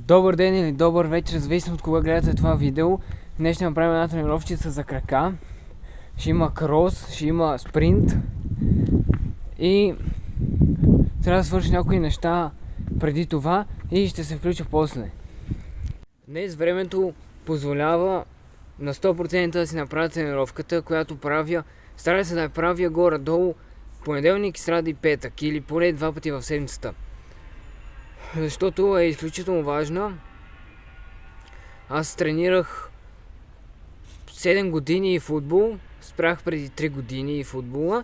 Добър ден или добър вечер, зависимо от кога гледате това видео. Днес ще направим една тренировчица за крака. Ще има крос, ще има спринт и трябва да свърши някои неща преди това и ще се включа после. Днес времето позволява на 100% да си направя тренировката, която правя. Старая се да я правя горе-долу понеделник, сряда и петък или поне 2 пъти в седмицата. Защото е изключително важна. Аз тренирах 7 години футбол, спрях преди 3 години футбола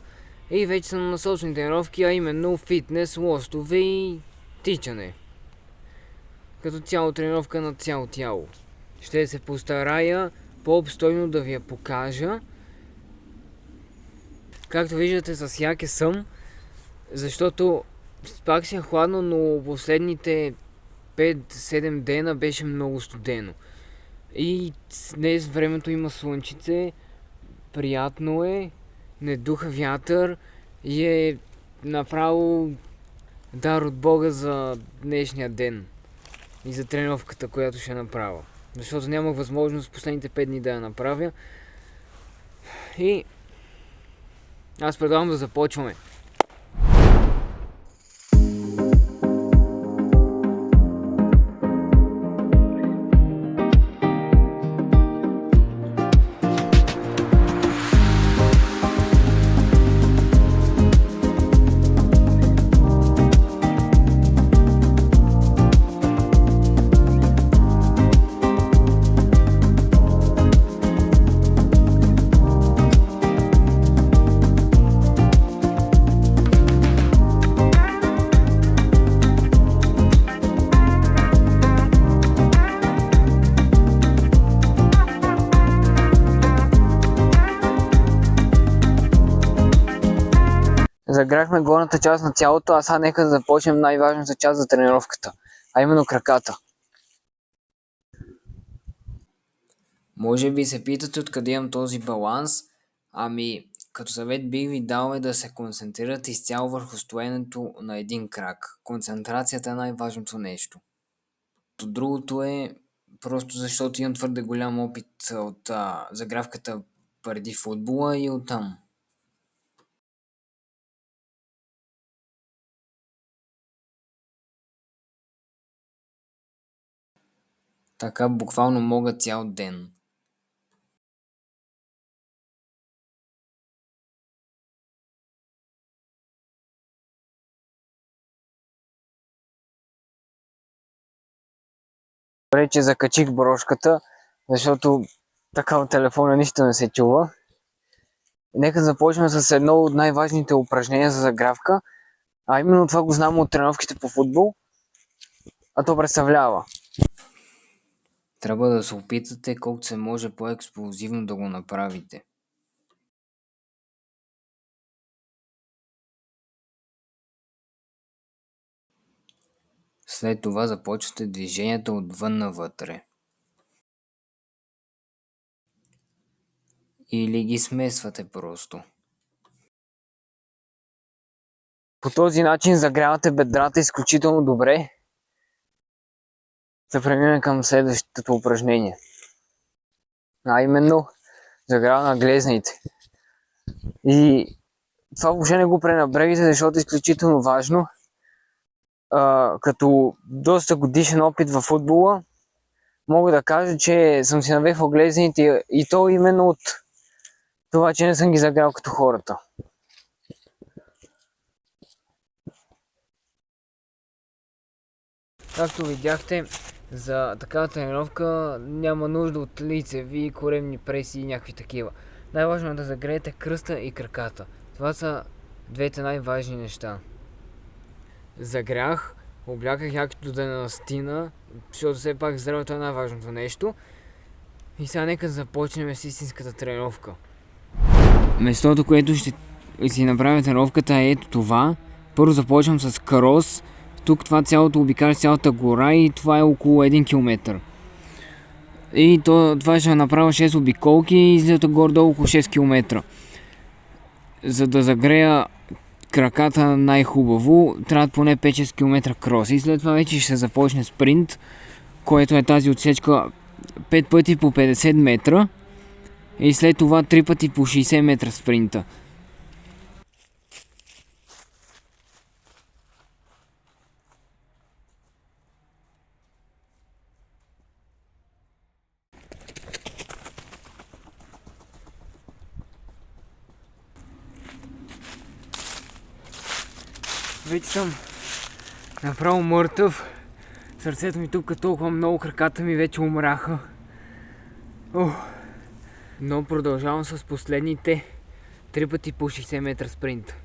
и вече съм на собствени тренировки, а именно фитнес, лостове и тичане. Като цяло тренировка на цяло тяло. Ще се постарая по-обстойно да ви я покажа. Както виждате, с яке съм, защото пак си е хладно, но последните 5-7 дена беше много студено. И днес времето има слънчице, приятно е, не духа вятър и е направо дар от Бога за днешния ден и за тренировката, която ще направя. Защото нямах възможност последните 5 дни да я направя. И аз предлагам да започваме. Загряхме горната част на тялото, а сега нека да започнем най-важната част за тренировката, а именно краката. Може би се питате откъде имам този баланс. Ами, като съвет бих ви дал да се концентрирате изцяло върху стоенето на един крак. Концентрацията е най-важното нещо. Другото е просто защото имам твърде голям опит от загрявката преди футбола и оттам. Така буквално мога цял ден. Добре, че закачих брошката, защото така от телефона нищо не се чува. Нека започнем с едно от най-важните упражнения за загрявка, а именно това го знам от тренировките по футбол, а то представлява. Трябва да се опитате колкото се може по-експлозивно да го направите. След това започвате движенията отвън навътре. Или ги смесвате просто. По този начин загрявате бедрата изключително добре. Да преминем към следващото упражнение. А именно загрява на глезните. И това въобще не го пренебрегвайте, защото е изключително важно. Като доста годишен опит във футбола, мога да кажа, че съм си навехвал глезните и то именно от това, че не съм ги загрял като хората. Както видяхте, за такава тренировка няма нужда от лицеви, коремни преси и някакви такива. Най-важно е да загреете кръста и краката. Това са двете най-важни неща. Загрях, обляках якото да не настина, защото все пак здравето е най-важното нещо. И сега нека започнем с истинската тренировка. Местото, което ще си направя тренировката е ето това. Първо започвам с крос. Тук това цялото обикаля цялата гора и това е около 1 км. И това ще направя 6 обиколки и излиза горе-долу около 6 км. За да загрея краката най-хубаво, трябва поне 5-6 км крос. И след това вече ще започне спринт което е тази отсечка 5 пъти по 50 метра и след това 3 пъти по 60 метра спринта. Вече съм направо мъртъв. Сърцето ми тук толкова много, краката ми вече умраха. Но продължавам с последните 3 пъти по 60 метра спринт.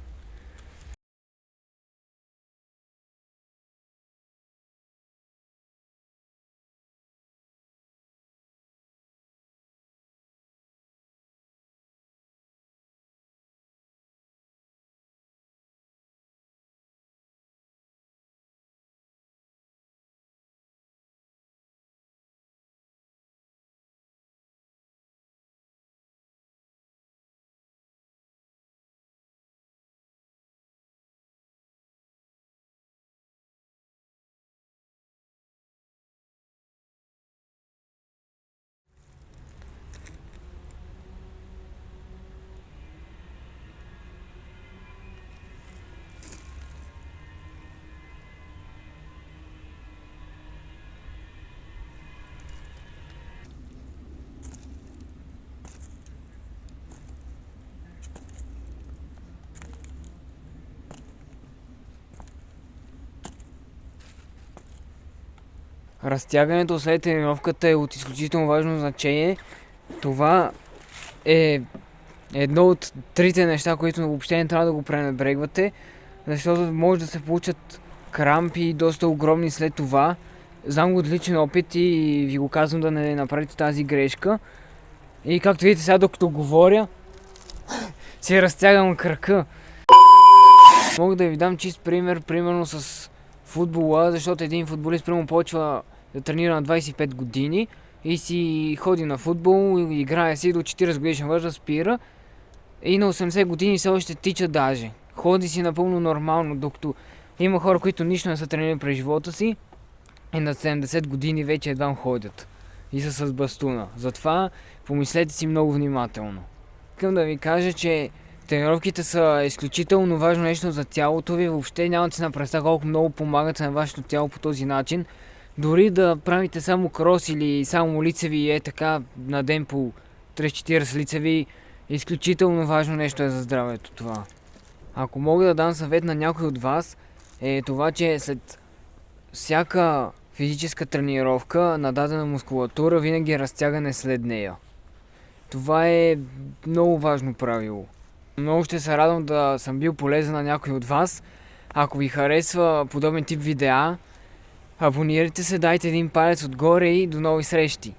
Разтягането след тренировката е от изключително важно значение. Това е едно от трите неща, които въобще не трябва да го пренебрегвате, защото може да се получат крампи доста огромни след това. Знам го от личен опит и ви го казвам да не направите тази грешка. И както видите сега, докато говоря, си разтягам кръка. Мога да ви дам чист пример, примерно с футбола, защото един футболист примерно почва да тренира на 25 години и си ходи на футбол, играе си до 40 годишна възраст, спира и на 80 години все още тича даже. Ходи си напълно нормално, докато има хора, които нищо не са тренирали през живота си и на 70 години вече едва ходят и са с бастуна. Затова помислете си много внимателно. Искам да ви кажа, че тренировките са изключително важно нещо за тялото ви. Въобще нямате си на представа колко много помагате на вашето тяло по този начин. Дори да правите само крос или само лицеви така на ден по 3-40 лицеви, изключително важно нещо е за здравето това. Ако мога да дам съвет на някой от вас, е това, че след всяка физическа тренировка на дадена мускулатура винаги е разтягане след нея. Това е много важно правило. Много ще се радвам да съм бил полезен на някой от вас. Ако ви харесва подобен тип видеа, абонирайте се, дайте един палец отгоре и до нови срещи!